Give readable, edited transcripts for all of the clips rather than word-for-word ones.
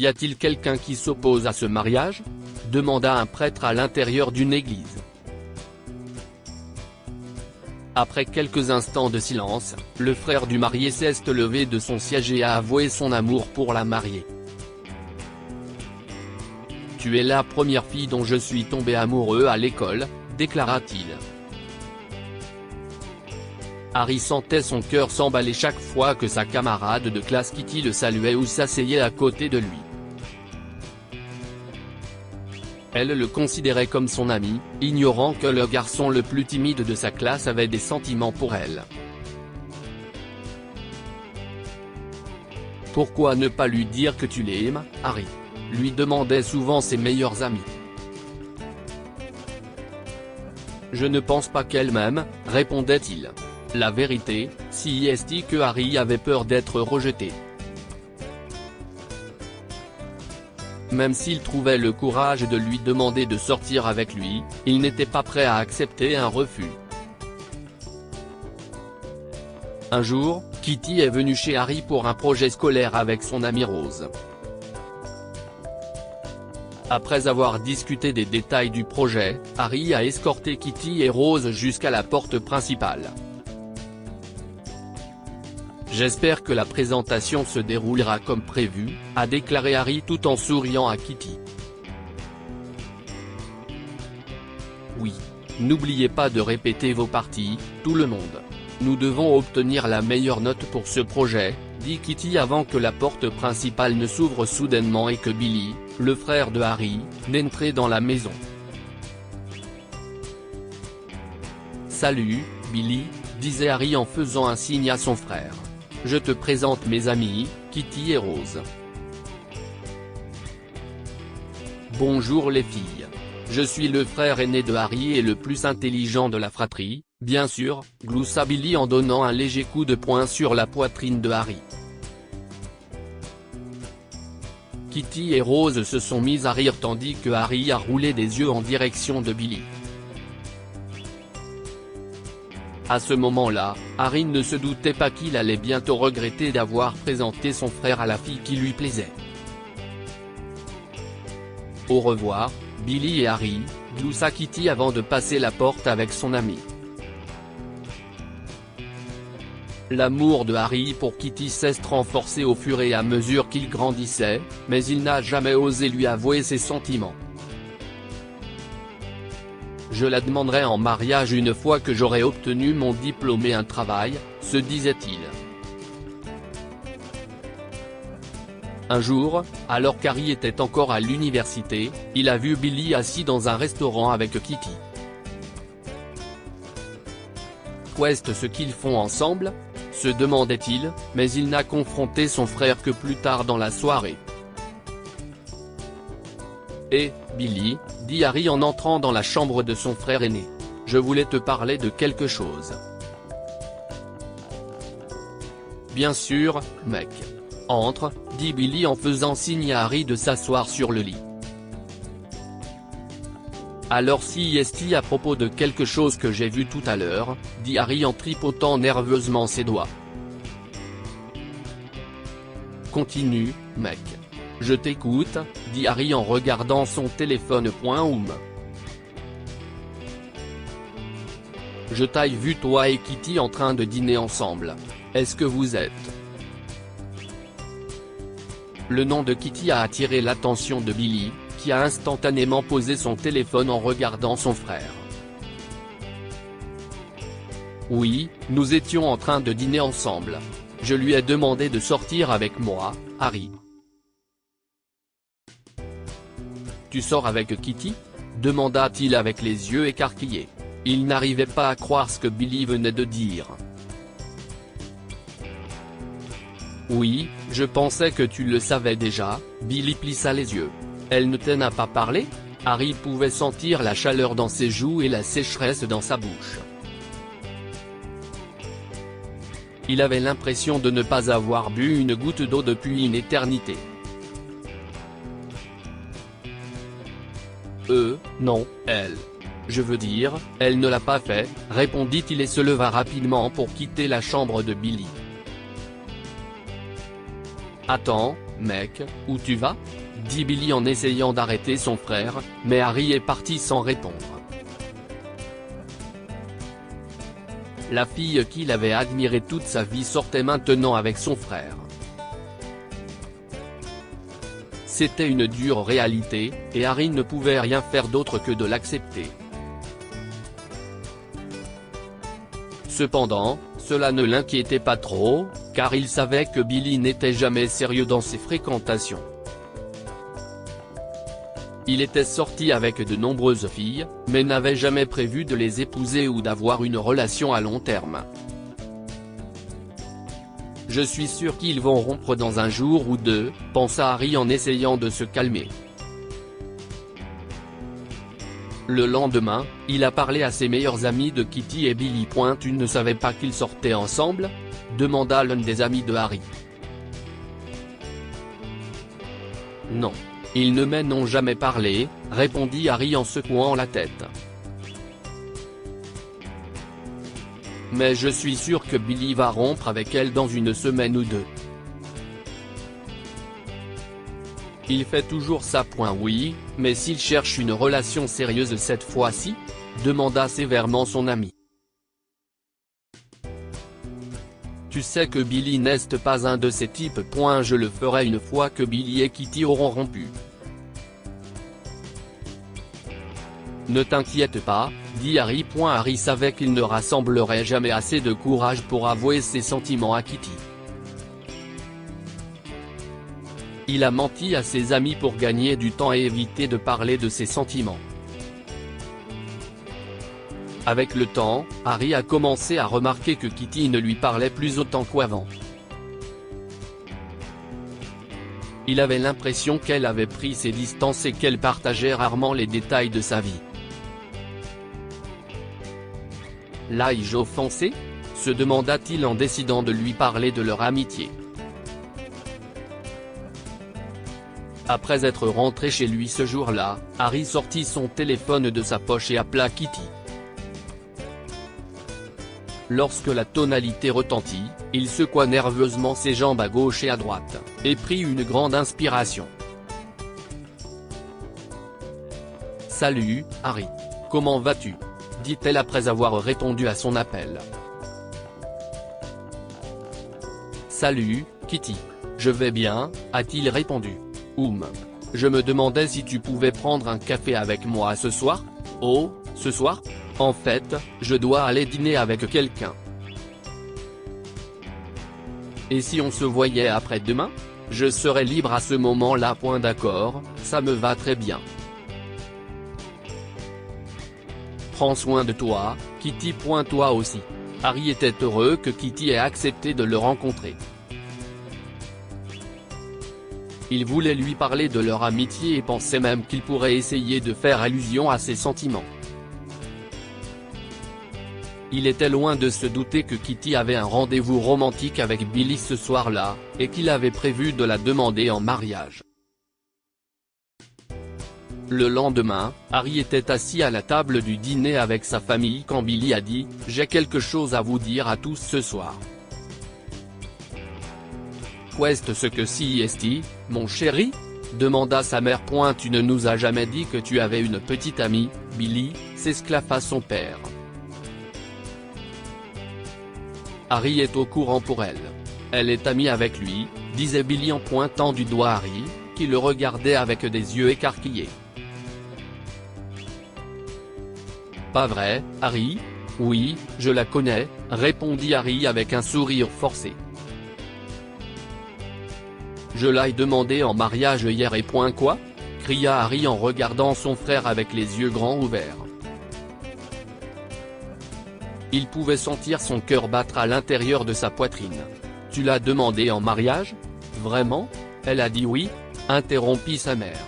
Y a-t-il quelqu'un qui s'oppose à ce mariage ? Demanda un prêtre à l'intérieur d'une église. Après quelques instants de silence, le frère du marié s'est levé de son siège et a avoué son amour pour la mariée. « Tu es la première fille dont je suis tombé amoureux à l'école », déclara-t-il. Harry sentait son cœur s'emballer chaque fois que sa camarade de classe Kitty le saluait ou s'asseyait à côté de lui. Elle le considérait comme son ami, ignorant que le garçon le plus timide de sa classe avait des sentiments pour elle. « Pourquoi ne pas lui dire que tu l'aimes, Harry ?» lui demandaient souvent ses meilleurs amis. « Je ne pense pas qu'elle m'aime, » répondait-il. La vérité, si est que Harry avait peur d'être rejeté. Même s'il trouvait le courage de lui demander de sortir avec lui, il n'était pas prêt à accepter un refus. Un jour, Kitty est venue chez Harry pour un projet scolaire avec son amie Rose. Après avoir discuté des détails du projet, Harry a escorté Kitty et Rose jusqu'à la porte principale. « J'espère que la présentation se déroulera comme prévu », a déclaré Harry tout en souriant à Kitty. « Oui. N'oubliez pas de répéter vos parties, tout le monde. Nous devons obtenir la meilleure note pour ce projet », dit Kitty avant que la porte principale ne s'ouvre soudainement et que Billy, le frère de Harry, n'entre dans la maison. « Salut, Billy », disait Harry en faisant un signe à son frère. « Je te présente mes amis, Kitty et Rose. » « Bonjour les filles. Je suis le frère aîné de Harry et le plus intelligent de la fratrie, bien sûr, » gloussa Billy en donnant un léger coup de poing sur la poitrine de Harry. Kitty et Rose se sont mises à rire tandis que Harry a roulé des yeux en direction de Billy. À ce moment-là, Harry ne se doutait pas qu'il allait bientôt regretter d'avoir présenté son frère à la fille qui lui plaisait. « Au revoir, Billy et Harry », gloussa Kitty avant de passer la porte avec son ami. L'amour de Harry pour Kitty s'est renforcé au fur et à mesure qu'il grandissait, mais il n'a jamais osé lui avouer ses sentiments. « Je la demanderai en mariage une fois que j'aurai obtenu mon diplôme et un travail », se disait-il. Un jour, alors qu'Harry était encore à l'université, il a vu Billy assis dans un restaurant avec Kitty. Qu'est-ce ce qu'ils font ensemble ? Se demandait-il, mais il n'a confronté son frère que plus tard dans la soirée. « Hé, Billy », dit Harry en entrant dans la chambre de son frère aîné. « Je voulais te parler de quelque chose. » « Bien sûr, mec. Entre », dit Billy en faisant signe à Harry de s'asseoir sur le lit. « Alors si est à propos de quelque chose que j'ai vu tout à l'heure », dit Harry en tripotant nerveusement ses doigts. « Continue, mec. Je t'écoute », dit Harry en regardant son téléphone. « Je t'ai vu toi et Kitty en train de dîner ensemble. Est-ce que vous êtes ?» Le nom de Kitty a attiré l'attention de Billy, qui a instantanément posé son téléphone en regardant son frère. « Oui, nous étions en train de dîner ensemble. Je lui ai demandé de sortir avec moi, Harry. »« Tu sors avec Kitty ?» demanda-t-il avec les yeux écarquillés. Il n'arrivait pas à croire ce que Billy venait de dire. « Oui, je pensais que tu le savais déjà », Billy plissa les yeux. « Elle ne t'en a pas parlé ?» Harry pouvait sentir la chaleur dans ses joues et la sécheresse dans sa bouche. Il avait l'impression de ne pas avoir bu une goutte d'eau depuis une éternité. « Non, elle. Je veux dire, elle ne l'a pas fait », répondit-il et se leva rapidement pour quitter la chambre de Billy. Attends, mec, où tu vas ? Dit Billy en essayant d'arrêter son frère, mais Harry est parti sans répondre. La fille qu'il avait admirée toute sa vie sortait maintenant avec son frère. C'était une dure réalité, et Harry ne pouvait rien faire d'autre que de l'accepter. Cependant, cela ne l'inquiétait pas trop, car il savait que Billy n'était jamais sérieux dans ses fréquentations. Il était sorti avec de nombreuses filles, mais n'avait jamais prévu de les épouser ou d'avoir une relation à long terme. Je suis sûr qu'ils vont rompre dans un jour ou deux, pensa Harry en essayant de se calmer. Le lendemain, il a parlé à ses meilleurs amis de Kitty et Billy. Tu ne savais pas qu'ils sortaient ensemble ? Demanda l'un des amis de Harry. Non. Ils ne m'en ont jamais parlé, répondit Harry en secouant la tête. Mais je suis sûr que Billy va rompre avec elle dans une semaine ou deux. Il fait toujours ça. Oui, mais s'il cherche une relation sérieuse cette fois-ci ? Demanda sévèrement son ami. Tu sais que Billy n'est pas un de ces types. Je le ferai une fois que Billy et Kitty auront rompu. Ne t'inquiète pas, dit Harry. Harry savait qu'il ne rassemblerait jamais assez de courage pour avouer ses sentiments à Kitty. Il a menti à ses amis pour gagner du temps et éviter de parler de ses sentiments. Avec le temps, Harry a commencé à remarquer que Kitty ne lui parlait plus autant qu'avant. Il avait l'impression qu'elle avait pris ses distances et qu'elle partageait rarement les détails de sa vie. L'ai-je offensé ? Se demanda-t-il en décidant de lui parler de leur amitié. Après être rentré chez lui ce jour-là, Harry sortit son téléphone de sa poche et appela Kitty. Lorsque la tonalité retentit, il secoua nerveusement ses jambes à gauche et à droite, et prit une grande inspiration. « Salut, Harry. Comment vas-tu » dit-elle après avoir répondu à son appel. « Salut, Kitty. Je vais bien » a-t-il répondu. « Je me demandais si tu pouvais prendre un café avec moi ce soir ? Oh, ce soir ? En fait, je dois aller dîner avec quelqu'un. Et si on se voyait après-demain ? Je serai libre à ce moment-là. D'accord, ça me va très bien. Prends soin de toi, Kitty. Toi aussi. » Harry était heureux que Kitty ait accepté de le rencontrer. Il voulait lui parler de leur amitié et pensait même qu'il pourrait essayer de faire allusion à ses sentiments. Il était loin de se douter que Kitty avait un rendez-vous romantique avec Billy ce soir-là, et qu'il avait prévu de la demander en mariage. Le lendemain, Harry était assis à la table du dîner avec sa famille quand Billy a dit « J'ai quelque chose à vous dire à tous ce soir. » Qu'est-ce que c'est, mon chéri ? demanda sa mère. Tu ne nous as jamais dit que tu avais une petite amie, Billy, s'esclaffa son père. Harry est au courant pour elle. Elle est amie avec lui, disait Billy en pointant du doigt Harry, qui le regardait avec des yeux écarquillés. Pas vrai, Harry ? Oui, je la connais, répondit Harry avec un sourire forcé. Je l'ai demandé en mariage hier et quoi ? cria Harry en regardant son frère avec les yeux grands ouverts. Il pouvait sentir son cœur battre à l'intérieur de sa poitrine. Tu l'as demandé en mariage ? Vraiment ? Elle a dit oui, interrompit sa mère.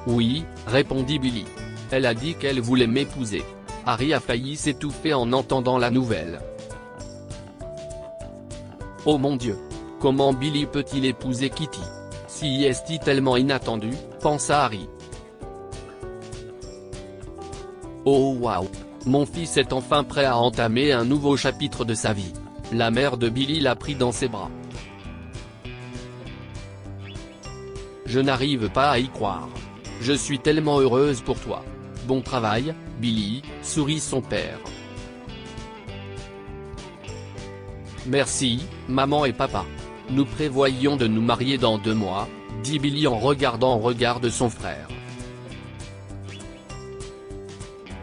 Oui, répondit Billy. Elle a dit qu'elle voulait m'épouser. Harry a failli s'étouffer en entendant la nouvelle. Oh mon Dieu. Comment Billy peut-il épouser Kitty ? Si est-il tellement inattendu, pensa Harry. Oh waouh. Mon fils est enfin prêt à entamer un nouveau chapitre de sa vie. La mère de Billy l'a pris dans ses bras. Je n'arrive pas à y croire. Je suis tellement heureuse pour toi. Bon travail, Billy, sourit son père. Merci, maman et papa. Nous prévoyons de nous marier dans 2 mois, dit Billy en regardant au regard de son frère.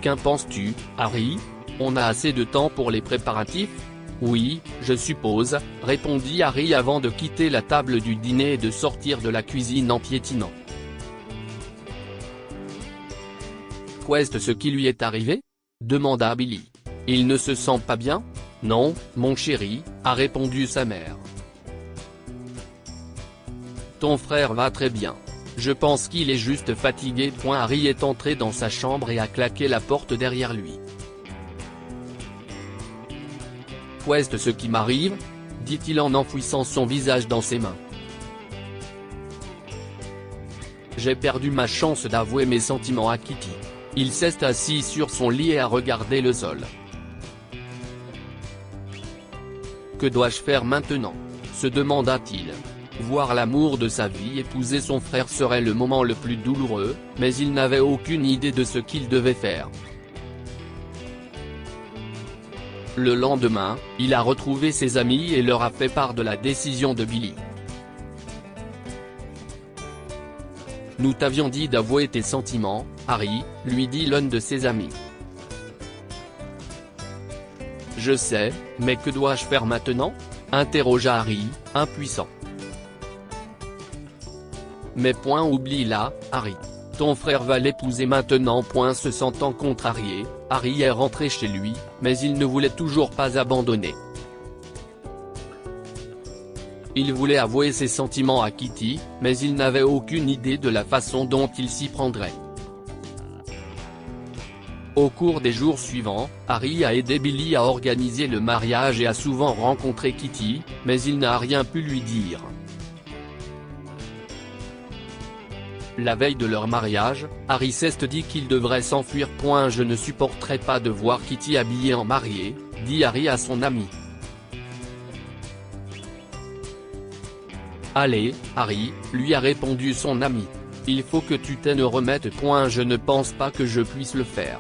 Qu'en penses-tu, Harry? On a assez de temps pour les préparatifs? Oui, je suppose, répondit Harry avant de quitter la table du dîner et de sortir de la cuisine en piétinant. Qu'est-ce ce qui lui est arrivé? Demanda Billy. Il ne se sent pas bien? Non, mon chéri, a répondu sa mère. Ton frère va très bien. Je pense qu'il est juste fatigué. Harry est entré dans sa chambre et a claqué la porte derrière lui. Qu'est-ce ce qui m'arrive? Dit-il en enfouissant son visage dans ses mains. J'ai perdu ma chance d'avouer mes sentiments à Kitty. Il s'est assis sur son lit et a regardé le sol. Que dois-je faire maintenant? Se demanda-t-il. Voir l'amour de sa vie épouser son frère serait le moment le plus douloureux, mais il n'avait aucune idée de ce qu'il devait faire. Le lendemain, il a retrouvé ses amis et leur a fait part de la décision de Billy. Nous t'avions dit d'avouer tes sentiments, Harry, lui dit l'un de ses amis. Je sais, mais que dois-je faire maintenant? Interrogea Harry, impuissant. Mais oublie-la, Harry. Ton frère va l'épouser maintenant. Se sentant contrarié, Harry est rentré chez lui, mais il ne voulait toujours pas abandonner. Il voulait avouer ses sentiments à Kitty, mais il n'avait aucune idée de la façon dont il s'y prendrait. Au cours des jours suivants, Harry a aidé Billy à organiser le mariage et a souvent rencontré Kitty, mais il n'a rien pu lui dire. La veille de leur mariage, Harry s'est dit qu'il devrait s'enfuir. Je ne supporterai pas de voir Kitty habillée en mariée, dit Harry à son ami. Allez, Harry, lui a répondu son ami. Il faut que tu t'en remettes. Je ne pense pas que je puisse le faire.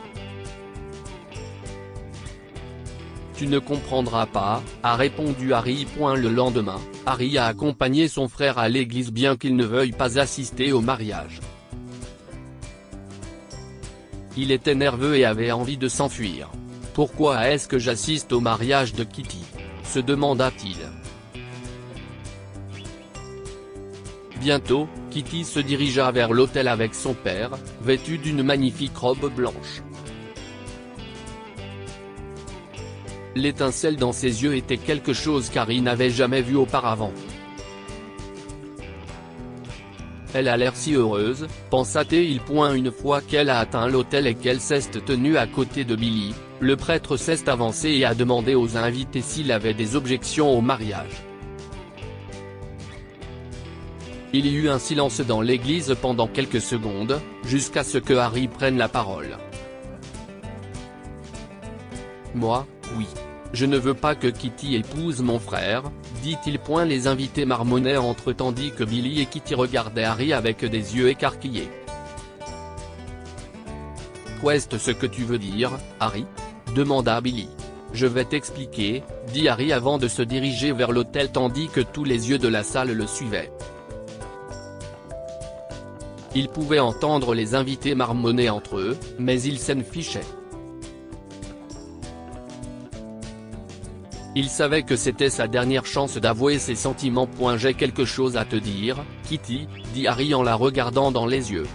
Tu ne comprendras pas, a répondu Harry. Le lendemain, Harry a accompagné son frère à l'église bien qu'il ne veuille pas assister au mariage. Il était nerveux et avait envie de s'enfuir. Pourquoi est-ce que j'assiste au mariage de Kitty? Se demanda-t-il. Bientôt, Kitty se dirigea vers l'hôtel avec son père, vêtu d'une magnifique robe blanche. L'étincelle dans ses yeux était quelque chose qu'Harry n'avait jamais vu auparavant. Elle a l'air si heureuse, pensa-t-il. Une fois qu'elle a atteint l'hôtel et qu'elle s'est tenue à côté de Billy, le prêtre s'est avancé et a demandé aux invités s'il avait des objections au mariage. Il y eut un silence dans l'église pendant quelques secondes, jusqu'à ce que Harry prenne la parole. Moi, oui. Je ne veux pas que Kitty épouse mon frère, dit-il. Les invités marmonnaient entre tandis que Billy et Kitty regardaient Harry avec des yeux écarquillés. Qu'est-ce ce que tu veux dire, Harry? Demanda Billy. Je vais t'expliquer, dit Harry avant de se diriger vers l'hôtel tandis que tous les yeux de la salle le suivaient. Il pouvait entendre les invités marmonner entre eux, mais il s'en fichait. Il savait que c'était sa dernière chance d'avouer ses sentiments. J'ai quelque chose à te dire, Kitty, dit Harry en la regardant dans les yeux.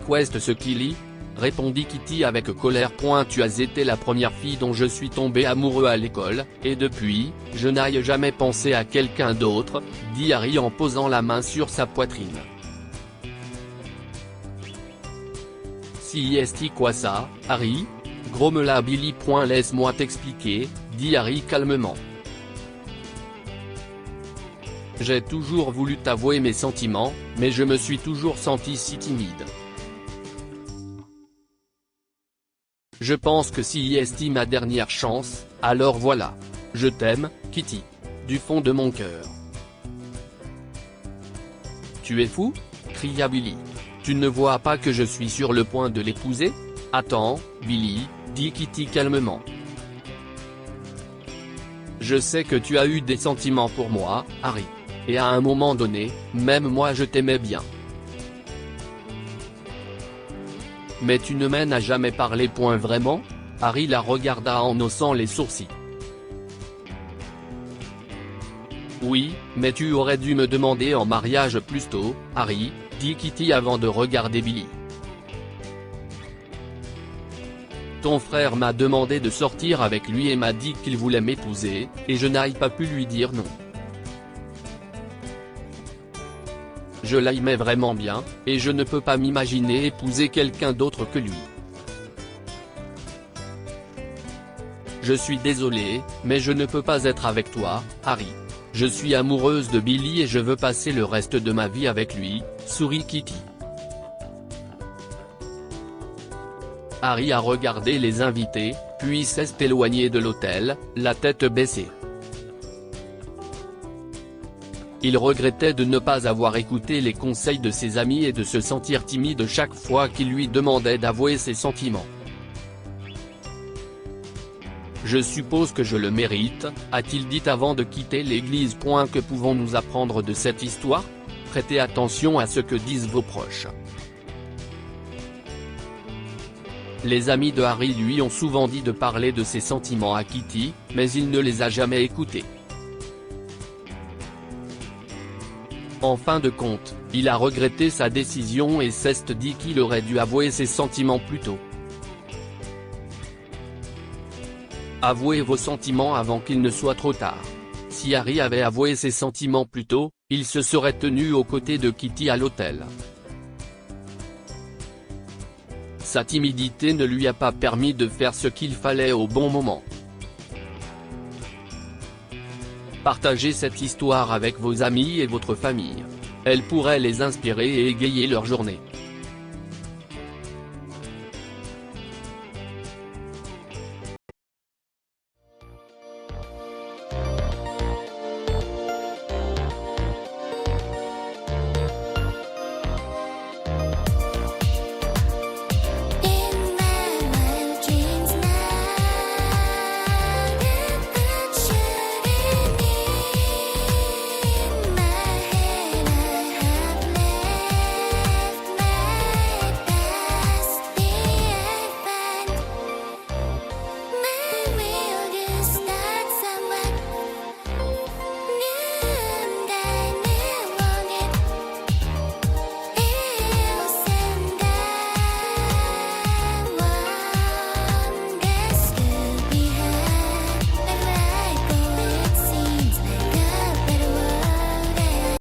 Qu'est-ce ce qu'il dit? Répondit Kitty avec colère. Tu as été la première fille dont je suis tombé amoureux à l'école, et depuis, je n'ai jamais pensé à quelqu'un d'autre, dit Harry en posant la main sur sa poitrine. Si est quoi ça, Harry? Grommela Billy. Laisse-moi t'expliquer, dit Harry calmement. J'ai toujours voulu t'avouer mes sentiments, mais je me suis toujours senti si timide. Je pense que si est ma dernière chance, alors voilà. Je t'aime, Kitty. Du fond de mon cœur. Tu es fou ? Cria Billy. Tu ne vois pas que je suis sur le point de l'épouser ? Attends, Billy, dit Kitty calmement. Je sais que tu as eu des sentiments pour moi, Harry. Et à un moment donné, même moi je t'aimais bien. Mais tu ne m'en as jamais parlé. Vraiment ? Harry la regarda en haussant les sourcils. Oui, mais tu aurais dû me demander en mariage plus tôt, Harry, dit Kitty avant de regarder Billy. Ton frère m'a demandé de sortir avec lui et m'a dit qu'il voulait m'épouser, et je n'ai pas pu lui dire non. Je l'aimais vraiment bien, et je ne peux pas m'imaginer épouser quelqu'un d'autre que lui. Je suis désolé, mais je ne peux pas être avec toi, Harry. Je suis amoureuse de Billy et je veux passer le reste de ma vie avec lui, sourit Kitty. Harry a regardé les invités, puis s'est éloigné de l'hôtel, la tête baissée. Il regrettait de ne pas avoir écouté les conseils de ses amis et de se sentir timide chaque fois qu'il lui demandait d'avouer ses sentiments. Je suppose que je le mérite, a-t-il dit avant de quitter l'église. Que pouvons-nous apprendre de cette histoire ? Prêtez attention à ce que disent vos proches. Les amis de Harry lui ont souvent dit de parler de ses sentiments à Kitty, mais il ne les a jamais écoutés. En fin de compte, il a regretté sa décision et s'est dit qu'il aurait dû avouer ses sentiments plus tôt. Avouez vos sentiments avant qu'il ne soit trop tard. Si Harry avait avoué ses sentiments plus tôt, il se serait tenu aux côtés de Kitty à l'hôtel. Sa timidité ne lui a pas permis de faire ce qu'il fallait au bon moment. Partagez cette histoire avec vos amis et votre famille. Elle pourrait les inspirer et égayer leur journée.